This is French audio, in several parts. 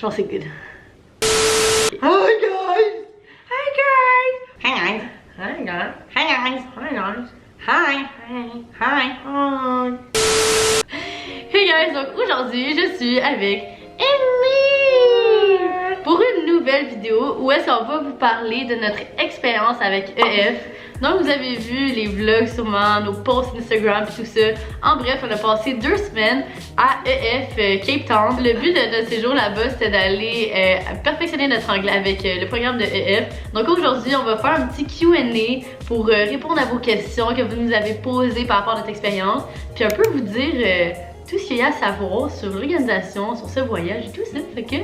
Je pense que c'est good. Hi guys! Hi guys! Hi guys! Hi guys! Hi guys! Hi guys! Hi! Hi! Hi! Hey guys, donc aujourd'hui je suis avec Emily pour une nouvelle vidéo où est-ce qu'on va vous parler de notre expérience avec EF. Donc vous avez vu les vlogs sûrement, nos posts Instagram et tout ça. En bref, on a passé 2 semaines à EF Cape Town. Le but de notre séjour là-bas c'était d'aller perfectionner notre anglais avec le programme de EF. Donc aujourd'hui on va faire un petit Q&A pour répondre à vos questions que vous nous avez posées par rapport à notre expérience. Puis un peu vous dire tout ce qu'il y a à savoir sur l'organisation, sur ce voyage et tout ça. Fait que,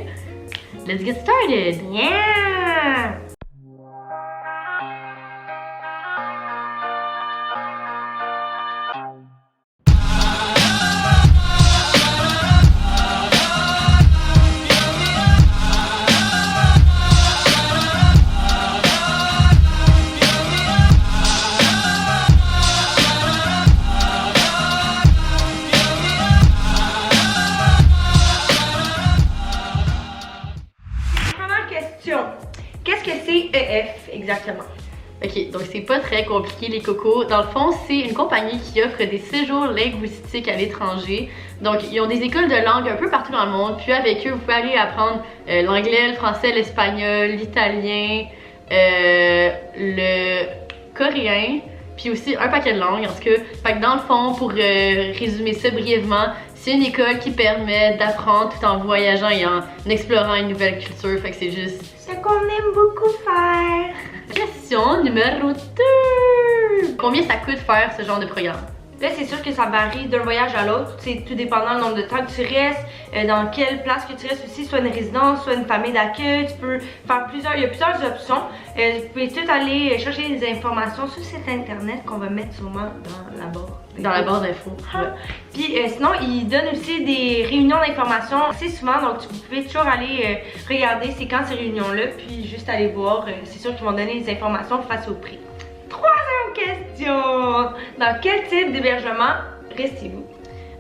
let's get started! Yeah! Qu'est-ce que c'est EF exactement? Ok, donc c'est pas très compliqué les cocos. Dans le fond, c'est une compagnie qui offre des séjours linguistiques à l'étranger. Donc, ils ont des écoles de langue un peu partout dans le monde. Puis avec eux, vous pouvez aller apprendre l'anglais, le français, l'espagnol, l'italien, le coréen, puis aussi un paquet de langues. En tout cas, fait que dans le fond, pour résumer ça brièvement, c'est une école qui permet d'apprendre tout en voyageant et en explorant une nouvelle culture. Fait que c'est juste Ce qu'on aime beaucoup faire. question numéro 2. Combien ça coûte faire ce genre de programme? Là, c'est sûr que ça varie d'un voyage à l'autre. C'est tout dépendant du nombre de temps que tu restes, dans quelle place que tu restes aussi, soit une résidence, soit une famille d'accueil. Tu peux faire il y a plusieurs options. Vous pouvez tout aller chercher des informations sur le site internet qu'on va mettre sûrement dans la barre. Dans la barre d'infos. Ouais. Puis sinon, ils donnent aussi des réunions d'information assez souvent, donc vous pouvez toujours aller regarder c'est quand ces réunions-là, puis juste aller voir. C'est sûr qu'ils vont donner des informations face au prix. Troisième question! Dans quel type d'hébergement restez-vous?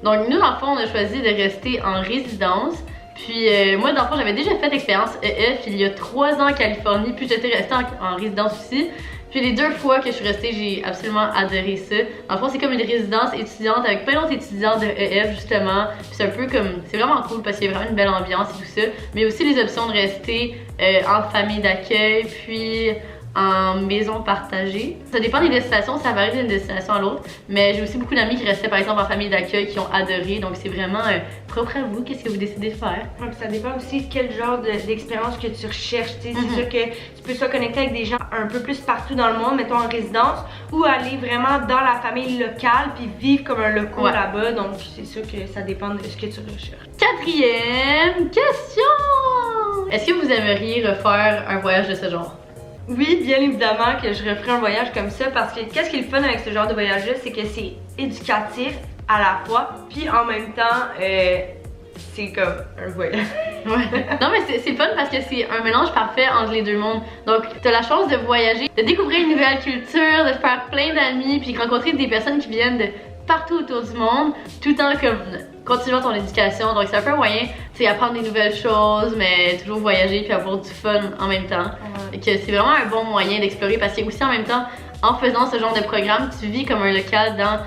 Donc nous, dans le fond, on a choisi de rester en résidence. Puis moi, dans le fond, j'avais déjà fait l'expérience EF il y a 3 ans en Californie, puis j'étais restée en résidence aussi. Puis les 2 fois que je suis restée, j'ai absolument adoré ça. Dans le fond, c'est comme une résidence étudiante avec plein d'autres étudiants de EF justement. Puis c'est un peu comme, c'est vraiment cool parce qu'il y a vraiment une belle ambiance et tout ça. Mais aussi les options de rester en famille d'accueil, puis en maison partagée. Ça dépend des destinations, ça varie d'une destination à l'autre. Mais j'ai aussi beaucoup d'amis qui restaient par exemple en famille d'accueil qui ont adoré. Donc c'est vraiment propre à vous, qu'est-ce que vous décidez de faire. Ouais, puis ça dépend aussi de quel genre d'expérience que tu recherches. C'est sûr que tu peux soit connecter avec des gens un peu plus partout dans le monde, mettons en résidence, ou aller vraiment dans la famille locale puis vivre comme un local là-bas. Donc c'est sûr que ça dépend de ce que tu recherches. 4e question! Est-ce que vous aimeriez refaire un voyage de ce genre? Oui, bien évidemment que je referai un voyage comme ça parce que qu'est-ce qui est le fun avec ce genre de voyage-là, c'est que c'est éducatif à la fois, puis en même temps, c'est comme un voyage. Ouais. Non mais c'est fun parce que c'est un mélange parfait entre les deux mondes. Donc t'as la chance de voyager, de découvrir une nouvelle culture, de faire plein d'amis, puis rencontrer des personnes qui viennent de partout autour du monde, tout en comme continuant ton éducation. Donc c'est un peu un moyen, c'est apprendre des nouvelles choses, mais toujours voyager puis avoir du fun en même temps. Et que c'est vraiment un bon moyen d'explorer parce que aussi en même temps, en faisant ce genre de programme, tu vis comme un local dans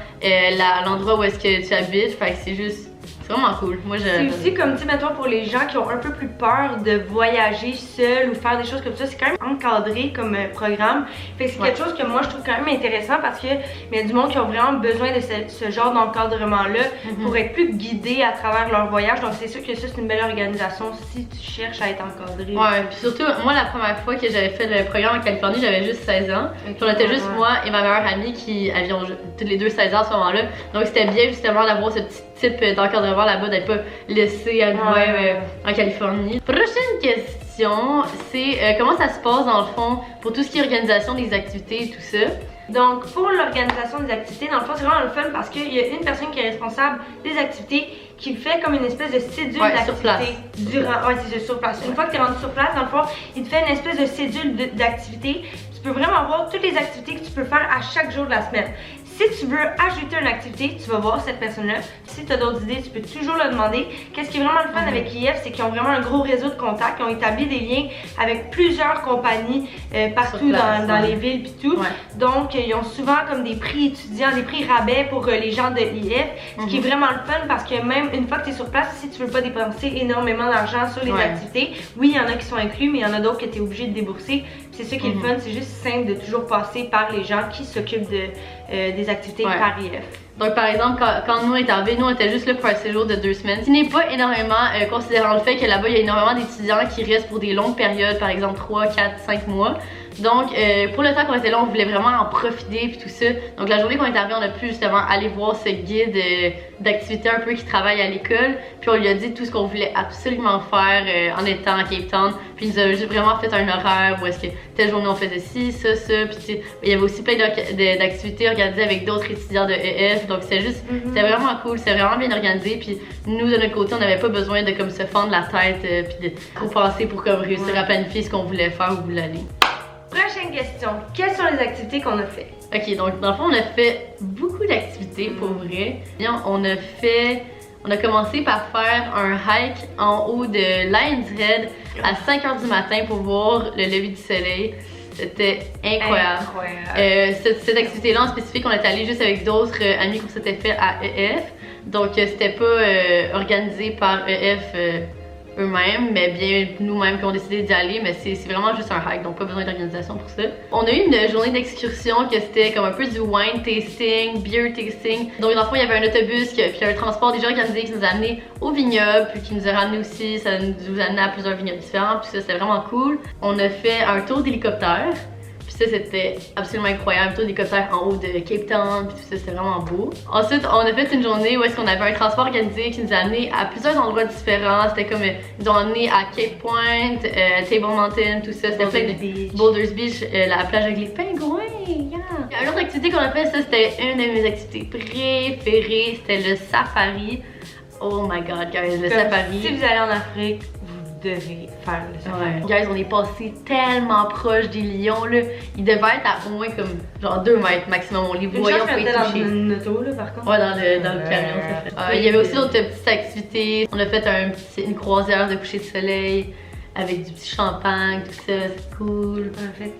l'endroit où est-ce que tu habites. Fait que c'est juste, c'est vraiment cool. Moi, c'est aussi comme, tu sais, mettons pour les gens qui ont un peu plus peur de voyager seul ou faire des choses comme ça, c'est quand même encadré comme programme. Fait que c'est quelque chose que moi je trouve quand même intéressant parce que il y a du monde qui ont vraiment besoin de ce genre d'encadrement-là pour être plus guidé à travers leur voyage. Donc c'est sûr que ça c'est une belle organisation si tu cherches à être encadré. Ouais, puis surtout, moi la première fois que j'avais fait le programme en Californie, j'avais juste 16 ans. Puis on était juste moi et ma meilleure amie qui avions toutes les deux 16 ans à ce moment-là. Donc c'était bien justement d'avoir ce petit type d'encadrement là-bas, d'être pas laissé à nous-mêmes en Californie. Prochaine question, c'est comment ça se passe dans le fond pour tout ce qui est organisation des activités et tout ça? Donc pour l'organisation des activités, dans le fond c'est vraiment le fun parce qu'il y a une personne qui est responsable des activités qui fait comme une espèce de cédule d'activité durant. Ouais, c'est sur place. Une fois que tu es rendu sur place, dans le fond, il te fait une espèce de cédule d'activité. Tu peux vraiment voir toutes les activités que tu peux faire à chaque jour de la semaine. Si tu veux ajouter une activité, tu vas voir cette personne-là. Si tu as d'autres idées, tu peux toujours le demander. Qu'est-ce qui est vraiment le fun avec IF, c'est qu'ils ont vraiment un gros réseau de contacts. Ils ont établi des liens avec plusieurs compagnies partout dans les villes puis tout. Donc, ils ont souvent comme des prix étudiants, des prix rabais pour les gens de IF. Ce qui est vraiment le fun parce que même une fois que tu es sur place, si tu veux pas dépenser énormément d'argent sur les activités, oui, il y en a qui sont inclus, mais il y en a d'autres que tu es obligé de débourser. C'est ça qui est le fun, c'est juste simple de toujours passer par les gens qui s'occupent des activités par IF. Donc par exemple, quand nous on est arrivés, nous on était juste là pour un séjour de 2 semaines. Ce n'est pas énormément, considérant le fait que là-bas il y a énormément d'étudiants qui restent pour des longues périodes, par exemple 3, 4, 5 mois. Donc pour le temps qu'on était là, on voulait vraiment en profiter puis tout ça. Donc la journée qu'on est arrivé, on a pu justement aller voir ce guide d'activités un peu qui travaille à l'école. Puis on lui a dit tout ce qu'on voulait absolument faire en étant à Cape Town. Puis il nous a juste vraiment fait un horaire où est-ce que telle journée on faisait ci, ça. Puis il y avait aussi plein d'activités organisées avec d'autres étudiants de EF. Donc c'était juste, c'était vraiment cool, c'était vraiment bien organisé. Puis nous de notre côté, on n'avait pas besoin de comme se fendre la tête puis de trop penser pour comme réussir à planifier ce qu'on voulait faire où voulait aller. Prochaine question, quelles sont les activités qu'on a fait? Ok, donc dans le fond, on a fait beaucoup d'activités pour vrai. On a commencé par faire un hike en haut de Lions Head à 5h du matin pour voir le lever du soleil. C'était incroyable. Cette activité-là en spécifique, on est allé juste avec d'autres amis qu'on s'était fait à EF. Donc c'était pas organisé par EF eux-mêmes, mais bien nous-mêmes qui ont décidé d'y aller, mais c'est vraiment juste un hike, donc pas besoin d'organisation pour ça. On a eu une journée d'excursion que c'était comme un peu du wine tasting, beer tasting. Donc dans le fond, il y avait un autobus, puis un transport déjà organisé qui nous a amenés au vignoble, puis qui nous a ramenés aussi, ça nous a amené à plusieurs vignobles différents, puis ça c'était vraiment cool. On a fait un tour d'hélicoptère. Puis ça, c'était absolument incroyable. Tout l'hélicoptère en haut de Cape Town, puis tout ça, c'était vraiment beau. Ensuite, on a fait une journée où est-ce qu'on avait un transport organisé qui nous a amenés à plusieurs endroits différents. C'était comme, ils nous ont amenés à Cape Point, Table Mountain, tout ça. C'était plein de Boulders Beach, la plage avec les pingouins. Yeah. Une autre activité qu'on a fait, ça, c'était une de mes activités préférées. C'était le safari. Oh my god, guys, le safari. Si vous allez en Afrique, devez faire le safari. Guys, on est passé tellement proche des lions là. Ils devaient être à au moins comme genre 2 mètres maximum. On les voyait, on pouvait les toucher. Dans une auto là par contre. Ouais, dans le camion ça fait. Il y avait aussi d'autres petites activités. On a fait une croisière de coucher de soleil avec du petit champagne, tout ça, c'est cool. En fait,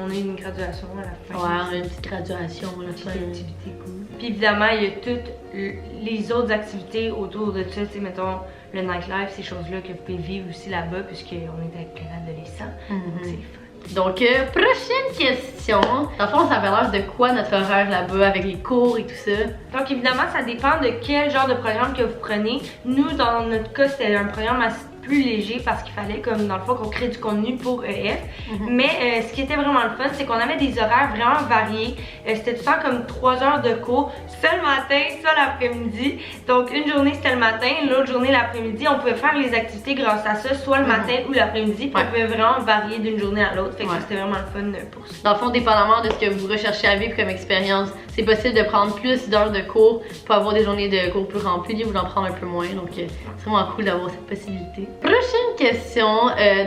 on a eu une graduation à la fin. Ouais, on a une petite graduation à la fin. Une activité cool. Puis évidemment, il y a toutes les autres activités autour de ça, tu sais, mettons le nightlife, ces choses-là que vous pouvez vivre aussi là-bas, puisqu'on est avec plein d'adolescents. Donc c'est le fun. Donc, prochaine question. Dans le fond, ça avait l'air de quoi notre horaire là-bas avec les cours et tout ça? Donc, évidemment, ça dépend de quel genre de programme que vous prenez. Nous, dans notre cas, c'était un programme assez plus léger parce qu'il fallait, comme dans le fond, qu'on crée du contenu pour EF. Mais ce qui était vraiment le fun, c'est qu'on avait des horaires vraiment variés. C'était tout le temps comme 3 heures de cours, soit le matin, soit l'après-midi. Donc, une journée, c'était le matin, l'autre journée, l'après-midi. On pouvait faire les activités grâce à ça, soit le matin ou l'après-midi. Puis on pouvait vraiment varier d'une journée à l'autre. Fait que c'était vraiment le fun pour ça. Dans le fond, dépendamment de ce que vous recherchez à vivre comme expérience, c'est possible de prendre plus d'heures de cours pour avoir des journées de cours plus remplies ou d'en prendre un peu moins. Donc, c'est vraiment cool d'avoir cette possibilité. Prochaine question.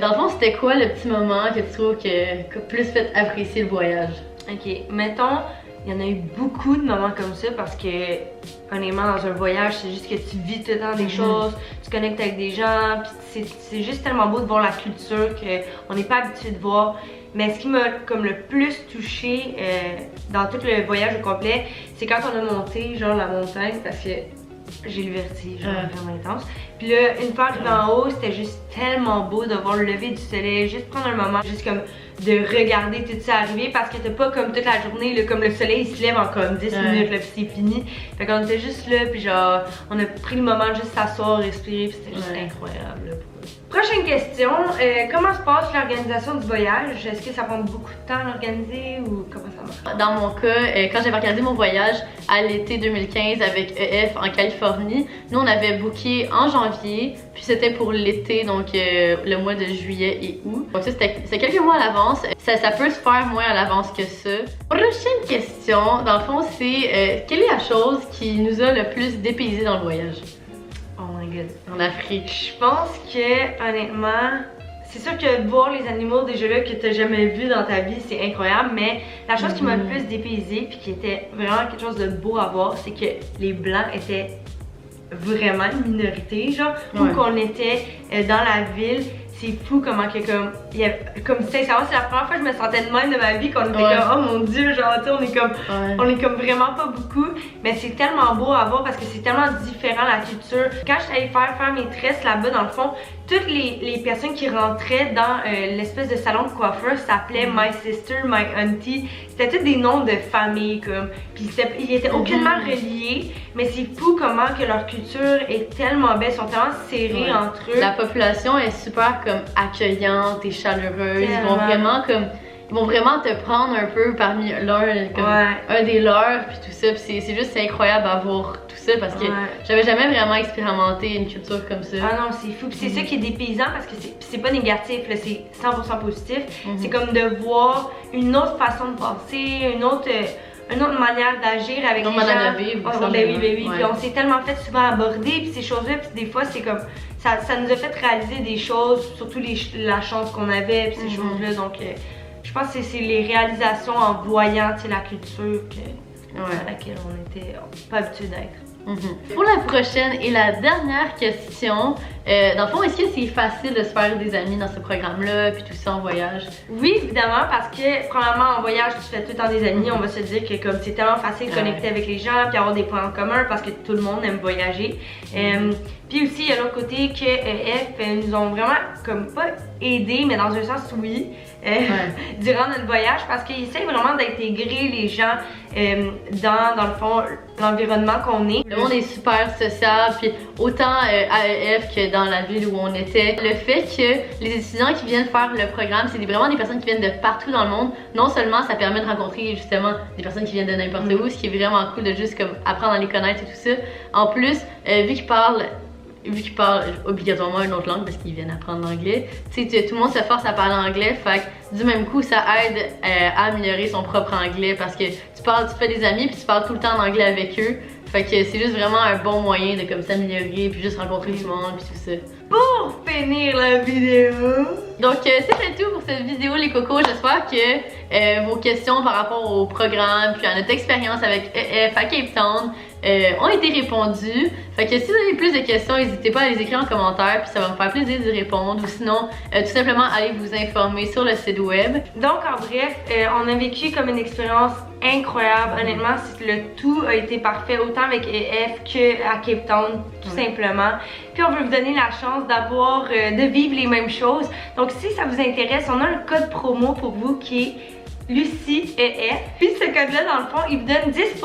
Dans le fond, c'était quoi le petit moment que tu trouves qui a plus fait apprécier le voyage? Ok, mettons, il y en a eu beaucoup de moments comme ça parce que, honnêtement, dans un voyage, c'est juste que tu vis tout le temps des choses, tu connectes avec des gens, puis c'est juste tellement beau de voir la culture qu'on n'est pas habitué de voir. Mais ce qui m'a comme le plus touchée dans tout le voyage au complet, c'est quand on a monté genre la montagne parce que j'ai le vertige, genre vraiment intense. Puis là, une fois arrivé en haut, c'était juste tellement beau de voir le lever du soleil, juste prendre un moment, juste comme de regarder tout ça arriver parce que t'as pas comme toute la journée, là, comme le soleil il se lève en comme 10 minutes, là, puis c'est fini. Fait qu'on était juste là, puis genre, on a pris le moment de juste s'asseoir, respirer, puis c'était juste incroyable. Là, prochaine question, comment se passe l'organisation du voyage? Est-ce que ça prend beaucoup de temps à l'organiser ou comment ça marche? Dans mon cas, quand j'avais organisé mon voyage à l'été 2015 avec EF en Californie, nous on avait booké en janvier, puis c'était pour l'été, donc le mois de juillet et août. Donc ça c'était quelques mois à l'avance. Ça peut se faire moins à l'avance que ça. Prochaine question, dans le fond, c'est quelle est la chose qui nous a le plus dépaysé dans le voyage? Oh my god. En Afrique. Je pense que, honnêtement, c'est sûr que voir les animaux déjà là que t'as jamais vu dans ta vie, c'est incroyable, mais la chose qui m'a le plus dépaysée puis qui était vraiment quelque chose de beau à voir, c'est que les blancs étaient vraiment une minorité, genre, ou qu'on était dans la ville. C'est fou comment que comme sincèrement c'est la première fois que je me sentais de même de ma vie qu'on était comme oh mon dieu genre tu sais on est comme vraiment pas beaucoup, mais c'est tellement beau à voir parce que c'est tellement différent la culture. Quand je suis allée faire mes tresses là-bas dans le fond, toutes les personnes qui rentraient dans l'espèce de salon de coiffeur s'appelaient My Sister, My Auntie. C'était tous des noms de famille comme, puis ils étaient aucunement reliés, mais c'est fou comment que leur culture est tellement belle, ils sont tellement serrés entre eux. La population est super comme accueillante et chaleureuse, ils vont vraiment te prendre un peu parmi un des leurs puis tout ça, puis c'est juste incroyable à voir tout ça parce que j'avais jamais vraiment expérimenté une culture comme ça. Ah non, c'est fou, puis c'est ça qui est dépaysant parce que c'est pas négatif, c'est 100% positif. C'est comme de voir une autre façon de penser, une autre manière d'agir avec les gens. Oui. Puis on s'est tellement fait souvent aborder, puis ces choses-là, puis des fois c'est comme ça nous a fait réaliser des choses, surtout la chance qu'on avait, puis ces choses-là. Donc je pense que c'est les réalisations en voyant la culture à laquelle on était pas habitué d'être. Pour la prochaine et la dernière question, dans le fond, est-ce que c'est facile de se faire des amis dans ce programme-là, puis tout ça en voyage? Oui, évidemment, parce que premièrement en voyage, tu fais tout le temps des amis, on va se dire que comme c'est tellement facile de connecter avec les gens, puis avoir des points en commun, parce que tout le monde aime voyager. Puis aussi, il y a l'autre côté que EF nous ont vraiment comme pas aidés, mais dans un sens oui, durant notre voyage, parce qu'ils essaient vraiment d'intégrer les gens dans le fond, l'environnement qu'on est. Le monde est super social, puis autant à EF que dans la ville où on était. Le fait que les étudiants qui viennent faire le programme, c'est vraiment des personnes qui viennent de partout dans le monde. Non seulement ça permet de rencontrer justement des personnes qui viennent de n'importe où, ce qui est vraiment cool de juste comme apprendre à les connaître et tout ça. En plus, vu qu'ils parlent obligatoirement une autre langue parce qu'ils viennent apprendre l'anglais, tu sais, tout le monde se force à parler anglais, fait que du même coup ça aide à améliorer son propre anglais parce que tu fais des amis puis tu parles tout le temps en anglais avec eux, fait que c'est juste vraiment un bon moyen de comme s'améliorer puis juste rencontrer tout le monde puis tout ça. Pour finir la vidéo, donc c'était tout pour cette vidéo les cocos, j'espère que vos questions par rapport au programme puis à notre expérience avec EF à Cape Town ont été répondues. Fait que si vous avez plus de questions, n'hésitez pas à les écrire en commentaire, puis ça va me faire plaisir d'y répondre. Ou sinon, tout simplement allez vous informer sur le site web. Donc en bref, on a vécu comme une expérience incroyable. Honnêtement, le tout a été parfait, autant avec EF qu'à Cape Town, tout simplement. Puis on veut vous donner la chance de vivre les mêmes choses. Donc si ça vous intéresse, on a un code promo pour vous qui est Lucie EF. Puis ce code-là, dans le fond, il vous donne 10%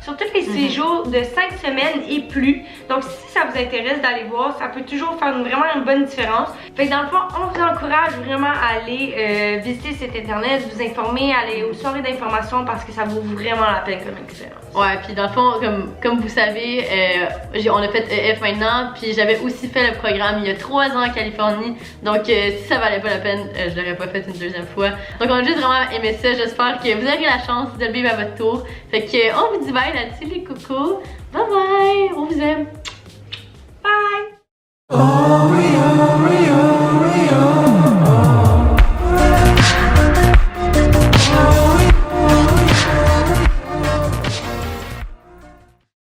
sur tous les séjours de 5 semaines et plus. Donc si ça vous intéresse d'aller voir, ça peut toujours faire vraiment une bonne différence. Fait que dans le fond, on vous encourage vraiment à aller visiter cet internet, vous informer, aller aux soirées d'information parce que ça vaut vraiment la peine comme expérience. Ouais, puis dans le fond, comme vous savez, on a fait EF maintenant, puis j'avais aussi fait le programme il y a 3 ans en Californie. Donc si ça valait pas la peine, je l'aurais pas fait une deuxième fois. Donc on a juste vraiment aimé ça, j'espère que vous aurez la chance de le vivre à votre tour. Fait que on vous dit bye là-dessus les cocos. Bye bye, on vous aime. Bye!